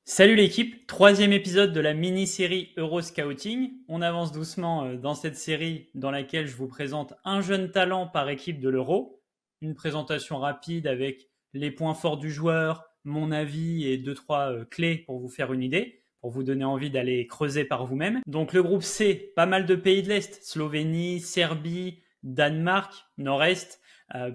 Salut l'équipe, troisième épisode de la mini-série Euroscouting. On avance doucement dans cette série dans laquelle je vous présente un jeune talent par équipe de l'Euro. Une présentation rapide avec les points forts du joueur, mon avis et deux trois clés pour vous faire une idée, pour vous donner envie d'aller creuser par vous-même. Donc le groupe C, pas mal de pays de l'Est, Slovénie, Serbie, Danemark, Nord-Est,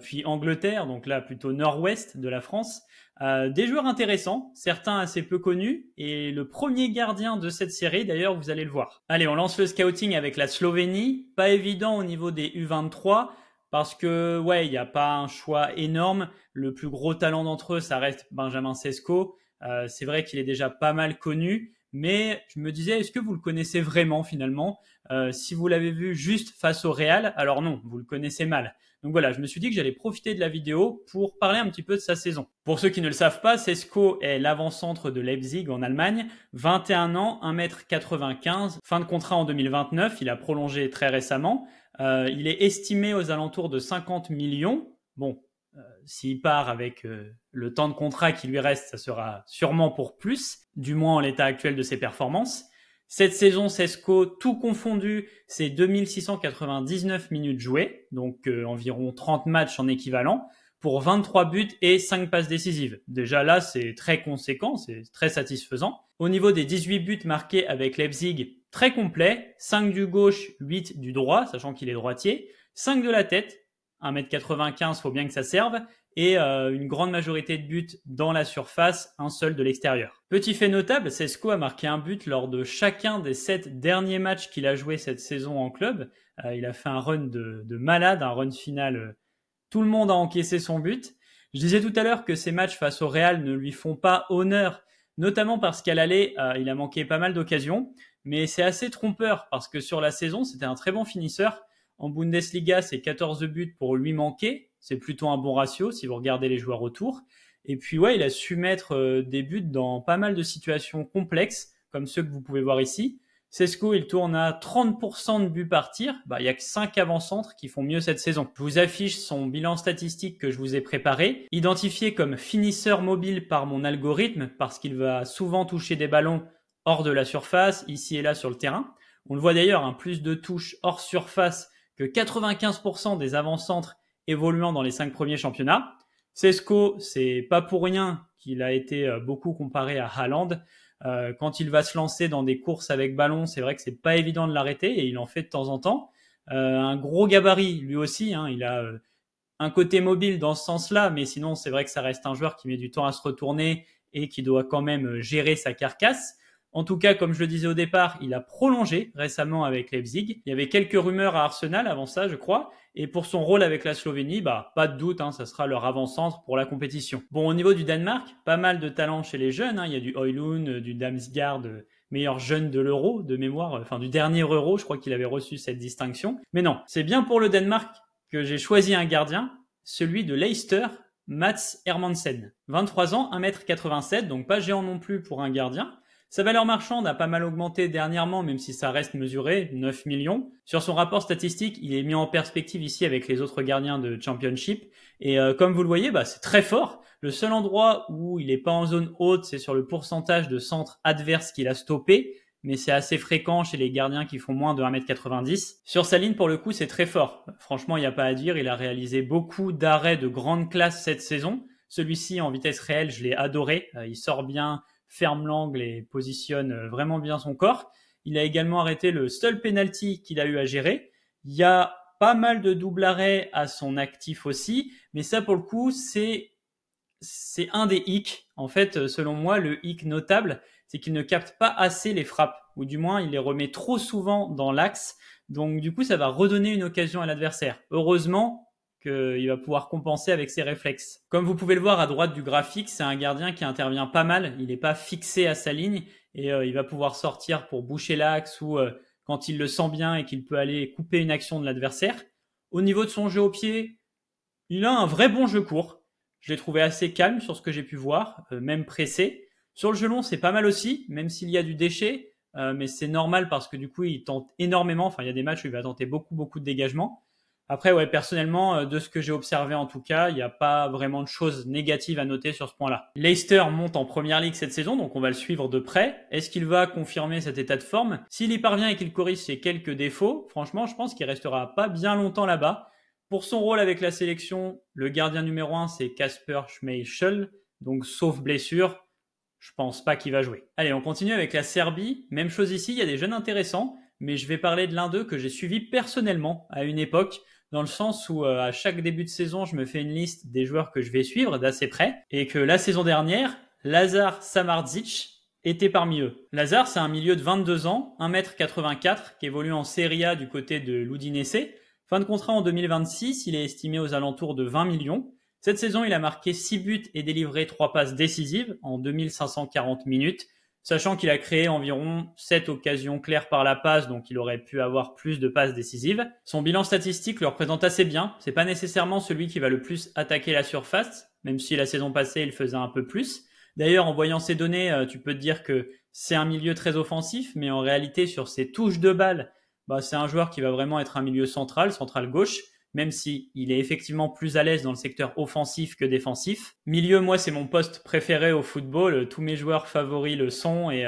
puis Angleterre, donc là plutôt Nord-Ouest de la France. Des joueurs intéressants, certains assez peu connus, et le premier gardien de cette série, d'ailleurs, vous allez le voir. Allez, on lance le scouting avec la Slovénie. Pas évident au niveau des U23, parce que, ouais, il n'y a pas un choix énorme. Le plus gros talent d'entre eux, ça reste Benjamin Sesko. C'est vrai qu'il est déjà pas mal connu, mais je me disais, est-ce que vous le connaissez vraiment finalement? Si vous l'avez vu juste face au Real, alors non, vous le connaissez mal. Donc voilà, je me suis dit que j'allais profiter de la vidéo pour parler un petit peu de sa saison. Pour ceux qui ne le savent pas, Sesko est l'avant-centre de Leipzig en Allemagne, 21 ans, 1m95, fin de contrat en 2029, il a prolongé très récemment. Il est estimé aux alentours de 50 millions. Bon, s'il part avec le temps de contrat qui lui reste, ça sera sûrement pour plus, du moins en l'état actuel de ses performances. Cette saison, Sesko, tout confondu, c'est 2699 minutes jouées, donc environ 30 matchs en équivalent, pour 23 buts et 5 passes décisives. Déjà là, c'est très conséquent, c'est très satisfaisant. Au niveau des 18 buts marqués avec Leipzig, très complet, 5 du gauche, 8 du droit, sachant qu'il est droitier, 5 de la tête, 1m95, faut bien que ça serve, et une grande majorité de buts dans la surface, un seul de l'extérieur. Petit fait notable, Sesko a marqué un but lors de chacun des 7 derniers matchs qu'il a joué cette saison en club. Il a fait un run de malade, un run final, tout le monde a encaissé son but. Je disais tout à l'heure que ces matchs face au Real ne lui font pas honneur, notamment parce qu'à l'aller, il a manqué pas mal d'occasions, mais c'est assez trompeur parce que sur la saison, c'était un très bon finisseur. En Bundesliga, c'est 14 buts pour lui manquer. C'est plutôt un bon ratio si vous regardez les joueurs autour. Et puis ouais, il a su mettre des buts dans pas mal de situations complexes, comme ceux que vous pouvez voir ici. Sesko, il tourne à 30% de buts par tir. Il y a que 5 avant-centres qui font mieux cette saison. Je vous affiche son bilan statistique que je vous ai préparé, identifié comme finisseur mobile par mon algorithme, parce qu'il va souvent toucher des ballons hors de la surface, ici et là sur le terrain. On le voit d'ailleurs, plus de touches hors surface que 95% des avant-centres évoluant dans les 5 premiers championnats. Sesko, c'est pas pour rien qu'il a été beaucoup comparé à Haaland. Quand il va se lancer dans des courses avec ballon, c'est vrai que c'est pas évident de l'arrêter et il en fait de temps en temps. Un gros gabarit, lui aussi, il a un côté mobile dans ce sens-là, mais sinon c'est vrai que ça reste un joueur qui met du temps à se retourner et qui doit quand même gérer sa carcasse. En tout cas, comme je le disais au départ, il a prolongé récemment avec Leipzig. Il y avait quelques rumeurs à Arsenal avant ça, je crois. Et pour son rôle avec la Slovénie, pas de doute, ça sera leur avant-centre pour la compétition. Bon, au niveau du Danemark, pas mal de talent chez les jeunes. Il y a du Højlund, du Damsgaard, meilleur jeune de l'Euro, de mémoire, du dernier Euro, je crois qu'il avait reçu cette distinction. Mais non, c'est bien pour le Danemark que j'ai choisi un gardien, celui de Leicester, Mats Hermansen. 23 ans, 1m87, donc pas géant non plus pour un gardien. Sa valeur marchande a pas mal augmenté dernièrement, même si ça reste mesuré, 9 millions. Sur son rapport statistique, il est mis en perspective ici avec les autres gardiens de Championship. Et comme vous le voyez, c'est très fort. Le seul endroit où il n'est pas en zone haute, c'est sur le pourcentage de centres adverses qu'il a stoppé. Mais c'est assez fréquent chez les gardiens qui font moins de 1m90. Sur sa ligne, pour le coup, c'est très fort. Franchement, il n'y a pas à dire. Il a réalisé beaucoup d'arrêts de grande classe cette saison. Celui-ci, en vitesse réelle, je l'ai adoré. Il sort bien, ferme l'angle et positionne vraiment bien son corps. Il a également arrêté le seul penalty qu'il a eu à gérer. Il y a pas mal de double arrêts à son actif aussi, mais ça pour le coup c'est un des hicks. En fait, selon moi, le hic notable, c'est qu'il ne capte pas assez les frappes, ou du moins il les remet trop souvent dans l'axe. Donc du coup, ça va redonner une occasion à l'adversaire. Heureusement qu'il va pouvoir compenser avec ses réflexes. Comme vous pouvez le voir à droite du graphique, c'est un gardien qui intervient pas mal. Il n'est pas fixé à sa ligne et il va pouvoir sortir pour boucher l'axe ou quand il le sent bien et qu'il peut aller couper une action de l'adversaire. Au niveau de son jeu au pied, il a un vrai bon jeu court. Je l'ai trouvé assez calme sur ce que j'ai pu voir, même pressé. Sur le jeu long, c'est pas mal aussi, même s'il y a du déchet, mais c'est normal parce que du coup, il tente énormément. Il y a des matchs où il va tenter beaucoup de dégagement. Après, ouais, personnellement, de ce que j'ai observé en tout cas, il n'y a pas vraiment de choses négatives à noter sur ce point-là. Leicester monte en première ligue cette saison, donc on va le suivre de près. Est-ce qu'il va confirmer cet état de forme? S'il y parvient et qu'il corrige ses quelques défauts, franchement, je pense qu'il restera pas bien longtemps là-bas. Pour son rôle avec la sélection, le gardien numéro 1, c'est Kasper Schmeichel, donc sauf blessure, je pense pas qu'il va jouer. Allez, on continue avec la Serbie. Même chose ici, il y a des jeunes intéressants, mais je vais parler de l'un d'eux que j'ai suivi personnellement à une époque, dans le sens où à chaque début de saison, je me fais une liste des joueurs que je vais suivre d'assez près, et que la saison dernière, Lazar Samardzic était parmi eux. Lazar, c'est un milieu de 22 ans, 1m84, qui évolue en Serie A du côté de l'Udinese. Fin de contrat en 2026, il est estimé aux alentours de 20 millions. Cette saison, il a marqué 6 buts et délivré 3 passes décisives en 2540 minutes, sachant qu'il a créé environ 7 occasions claires par la passe, donc il aurait pu avoir plus de passes décisives. Son bilan statistique le représente assez bien. C'est pas nécessairement celui qui va le plus attaquer la surface, même si la saison passée, il faisait un peu plus. D'ailleurs, en voyant ces données, tu peux te dire que c'est un milieu très offensif, mais en réalité, sur ses touches de balle, c'est un joueur qui va vraiment être un milieu central gauche, même si il est effectivement plus à l'aise dans le secteur offensif que défensif. Milieu, moi, c'est mon poste préféré au football. Tous mes joueurs favoris le sont et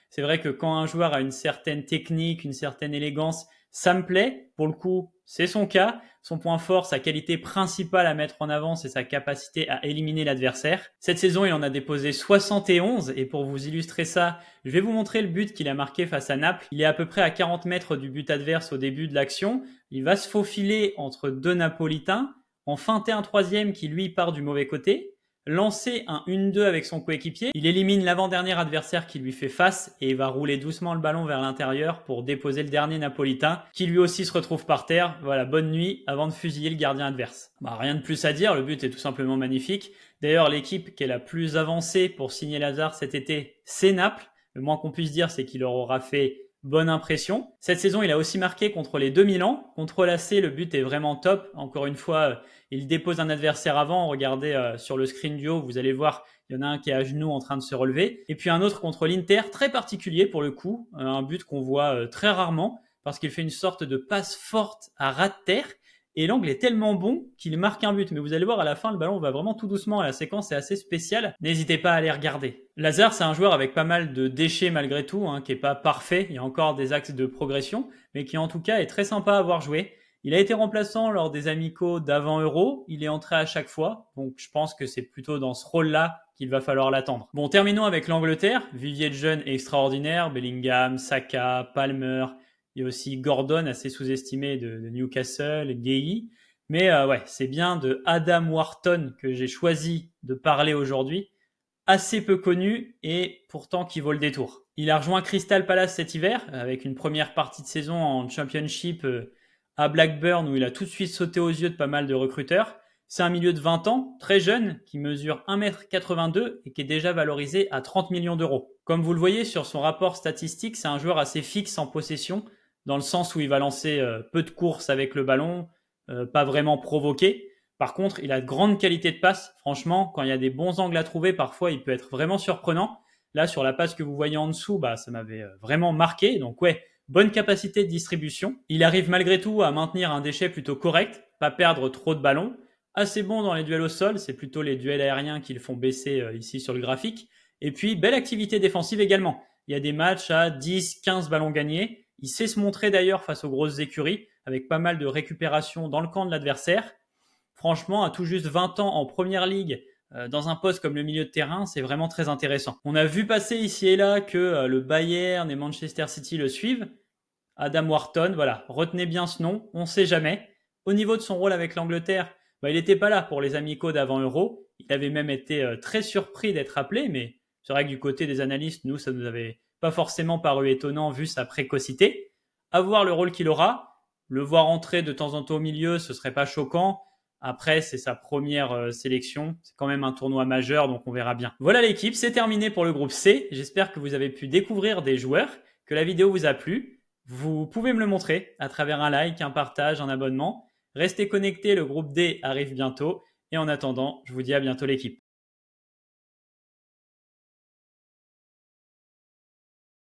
c'est vrai que quand un joueur a une certaine technique, une certaine élégance, ça me plaît. Pour le coup, c'est son cas. Son point fort, sa qualité principale à mettre en avant, c'est sa capacité à éliminer l'adversaire. Cette saison, il en a déposé 71 et pour vous illustrer ça, je vais vous montrer le but qu'il a marqué face à Naples. Il est à peu près à 40 mètres du but adverse au début de l'action. Il va se faufiler entre deux Napolitains, en feinter un troisième qui lui part du mauvais côté, lancer un 1-2 avec son coéquipier. Il élimine l'avant-dernier adversaire qui lui fait face et va rouler doucement le ballon vers l'intérieur pour déposer le dernier Napolitain qui lui aussi se retrouve par terre. Voilà, bonne nuit avant de fusiller le gardien adverse. Rien de plus à dire, le but est tout simplement magnifique. D'ailleurs, l'équipe qui est la plus avancée pour signer Lazar cet été, c'est Naples. Le moins qu'on puisse dire, c'est qu'il leur aura fait bonne impression. Cette saison, il a aussi marqué contre les deux Milan. Contre l'AC, le but est vraiment top. Encore une fois, il dépose un adversaire avant. Regardez sur le screen du haut, vous allez voir, il y en a un qui est à genoux en train de se relever. Et puis un autre contre l'Inter, très particulier pour le coup. Un but qu'on voit très rarement parce qu'il fait une sorte de passe forte à ras de terre. Et l'angle est tellement bon qu'il marque un but. Mais vous allez voir, à la fin, le ballon va vraiment tout doucement. La séquence est assez spéciale. N'hésitez pas à aller regarder. Lazar, c'est un joueur avec pas mal de déchets malgré tout, qui est pas parfait. Il y a encore des axes de progression, mais qui en tout cas est très sympa à avoir joué. Il a été remplaçant lors des amicaux d'avant Euro. Il est entré à chaque fois. Donc je pense que c'est plutôt dans ce rôle-là qu'il va falloir l'attendre. Bon, terminons avec l'Angleterre. Vivier de jeunes extraordinaire. Bellingham, Saka, Palmer. Il y a aussi Gordon, assez sous-estimé de Newcastle, Guéhi. Mais ouais, c'est bien de Adam Wharton que j'ai choisi de parler aujourd'hui. Assez peu connu et pourtant qui vaut le détour. Il a rejoint Crystal Palace cet hiver avec une première partie de saison en Championship à Blackburn où il a tout de suite sauté aux yeux de pas mal de recruteurs. C'est un milieu de 20 ans, très jeune, qui mesure 1m82 et qui est déjà valorisé à 30 millions d'euros. Comme vous le voyez sur son rapport statistique, c'est un joueur assez fixe en possession, dans le sens où il va lancer peu de courses avec le ballon, pas vraiment provoqué. Par contre, il a de grandes qualités de passe. Franchement, quand il y a des bons angles à trouver, parfois, il peut être vraiment surprenant. Là, sur la passe que vous voyez en dessous, ça m'avait vraiment marqué. Donc ouais, bonne capacité de distribution. Il arrive malgré tout à maintenir un déchet plutôt correct, pas perdre trop de ballons. Assez bon dans les duels au sol, c'est plutôt les duels aériens qui le font baisser ici sur le graphique. Et puis, belle activité défensive également. Il y a des matchs à 10, 15 ballons gagnés. Il sait se montrer d'ailleurs face aux grosses écuries, avec pas mal de récupération dans le camp de l'adversaire. Franchement, à tout juste 20 ans en première ligue, dans un poste comme le milieu de terrain, c'est vraiment très intéressant. On a vu passer ici et là que le Bayern et Manchester City le suivent. Adam Wharton, voilà, retenez bien ce nom, on ne sait jamais. Au niveau de son rôle avec l'Angleterre, il n'était pas là pour les amicaux d'avant Euro. Il avait même été très surpris d'être appelé, mais c'est vrai que du côté des analystes, nous, ça nous avait pas forcément paru étonnant vu sa précocité. À voir le rôle qu'il aura. Le voir entrer de temps en temps au milieu, ce serait pas choquant. Après, c'est sa première sélection. C'est quand même un tournoi majeur, donc on verra bien. Voilà l'équipe, c'est terminé pour le groupe C. J'espère que vous avez pu découvrir des joueurs, que la vidéo vous a plu. Vous pouvez me le montrer à travers un like, un partage, un abonnement. Restez connectés, le groupe D arrive bientôt. Et en attendant, je vous dis à bientôt l'équipe.